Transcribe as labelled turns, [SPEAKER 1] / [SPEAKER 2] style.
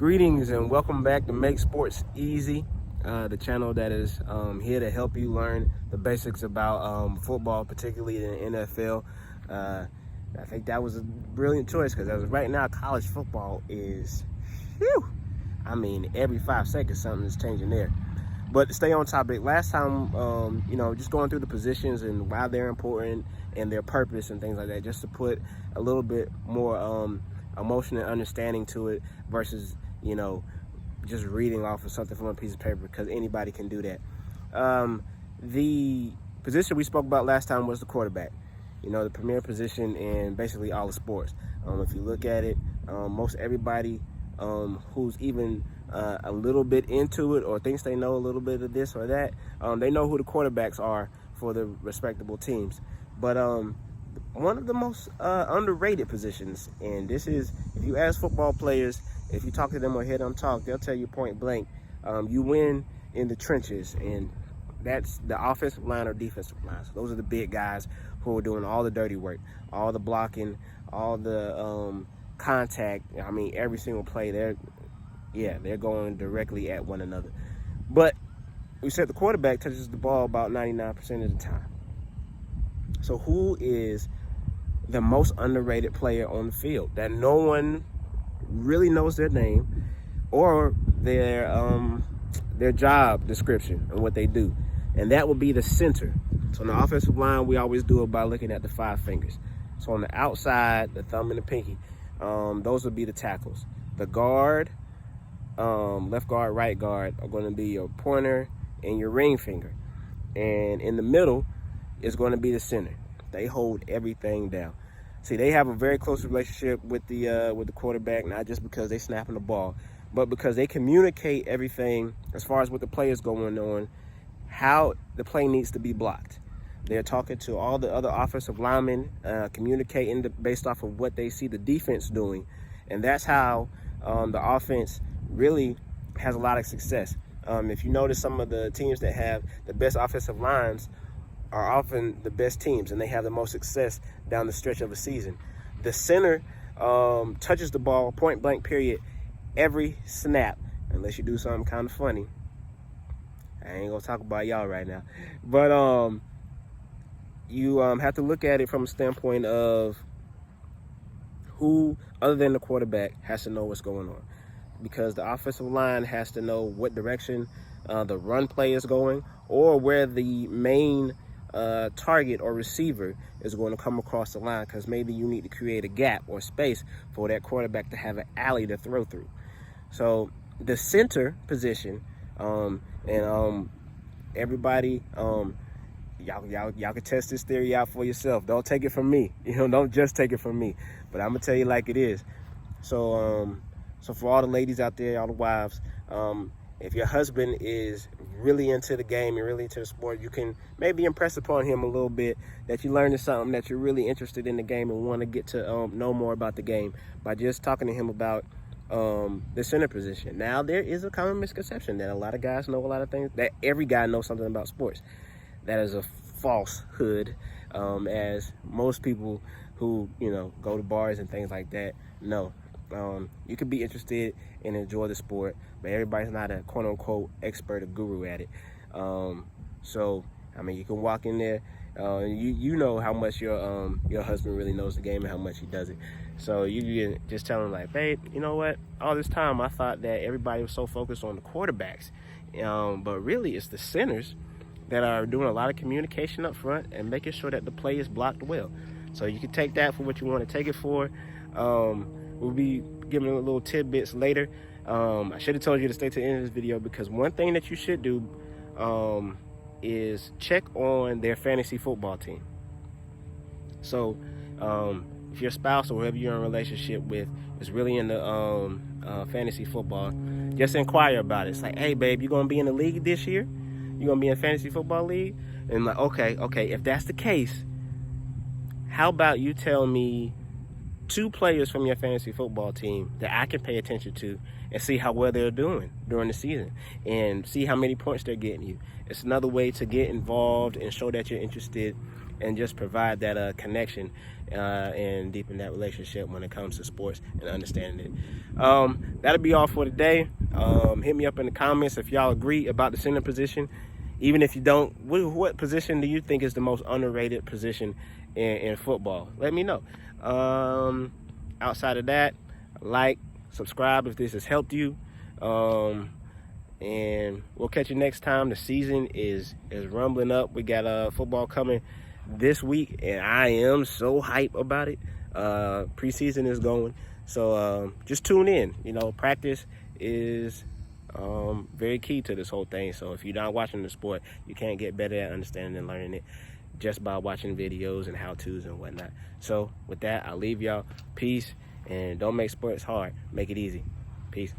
[SPEAKER 1] Greetings and welcome back to Make Sports Easy, the channel that is here to help you learn the basics about football, particularly in the NFL. I think that was a brilliant choice because as of right now, college football is, I mean, every 5 seconds something is changing there. But to stay on topic, last time, just going through the positions and why they're important and their purpose and things like that, just to put a little bit more emotion and understanding to it versus, just reading off of something from a piece of paper, because anybody can do that. The position we spoke about last time was the quarterback, the premier position in basically all the sports. If you look at it, most everybody who's even a little bit into it or thinks they know a little bit of this or that, they know who the quarterbacks are for the respectable teams. But one of the most underrated positions, and this is, if you ask football players, if you talk to them or hear them talk, they'll tell you point blank, you win in the trenches, and that's the offensive line or defensive line. So those are the big guys who are doing all the dirty work, all the blocking, all the contact. I mean, every single play, they're going directly at one another. But we said the quarterback touches the ball about 99% of the time. So who is the most underrated player on the field that no one really knows their name or their job description and what they do? And that would be the center. So on the offensive line, we always do it by looking at the 5 fingers. So on the outside, the thumb and the pinky, those would be the tackles. The guard, left guard, right guard, are going to be your pointer and your ring finger. And in the middle is going to be the center. They hold everything down. See, they have a very close relationship with the quarterback, not just because they snapping the ball, but because they communicate everything as far as what the play is going on, how the play needs to be blocked. They're talking to all the other offensive linemen, communicating based off of what they see the defense doing. And that's how the offense really has a lot of success. If you notice, some of the teams that have the best offensive lines are often the best teams, and they have the most success down the stretch of a season. The center touches the ball, point blank period, every snap, unless you do something kind of funny. I ain't gonna talk about y'all right now. But you have to look at it from a standpoint of who, other than the quarterback, has to know what's going on. Because the offensive line has to know what direction the run play is going, or where the main target or receiver is going to come across the line, because maybe you need to create a gap or space for that quarterback to have an alley to throw through. So the center position, everybody, y'all can test this theory out for yourself. Don't take it from me. Don't just take it from me. But I'm gonna tell you like it is. So for all the ladies out there, all the wives, if your husband is really into the game and really into the sport, you can maybe impress upon him a little bit that you learned something, that you're really interested in the game and want to get to know more about the game by just talking to him about the center position. Now, there is a common misconception that a lot of guys know a lot of things, that every guy knows something about sports. That is a falsehood, as most people who, go to bars and things like that know. You could be interested and enjoy the sport, but everybody's not a quote-unquote expert or guru at it. So, you can walk in there, you know how much your husband really knows the game and how much he does it. So you can just tell him, like, babe, you know what? All this time I thought that everybody was so focused on the quarterbacks, but really it's the centers that are doing a lot of communication up front and making sure that the play is blocked well. So you can take that for what you want to take it for. We'll be giving a little tidbits later. I should have told you to stay to the end of this video, because one thing that you should do is check on their fantasy football team. So if your spouse or whoever you're in a relationship with is really into fantasy football, just inquire about it. It's like, hey, babe, you going to be in the league this year? You going to be in a fantasy football league? And like, okay, if that's the case, how about you tell me 2 players from your fantasy football team that I can pay attention to and see how well they're doing during the season and see how many points they're getting you. It's another way to get involved and show that you're interested and just provide that connection and deepen that relationship when it comes to sports and understanding it. That'll be all for today. Hit me up in the comments if y'all agree about the center position. Even if you don't, what position do you think is the most underrated position in football? Let me know. Outside of that, like, subscribe if this has helped you. And we'll catch you next time. The season is rumbling up. We got football coming this week, and I am so hype about it. Preseason is going, so just tune in. You know, practice is very key to this whole thing. So if you're not watching the sport, you can't get better at understanding and learning it just by watching videos and how-tos and whatnot. So with that, I'll leave y'all. Peace, and don't make sports hard. Make it easy. Peace.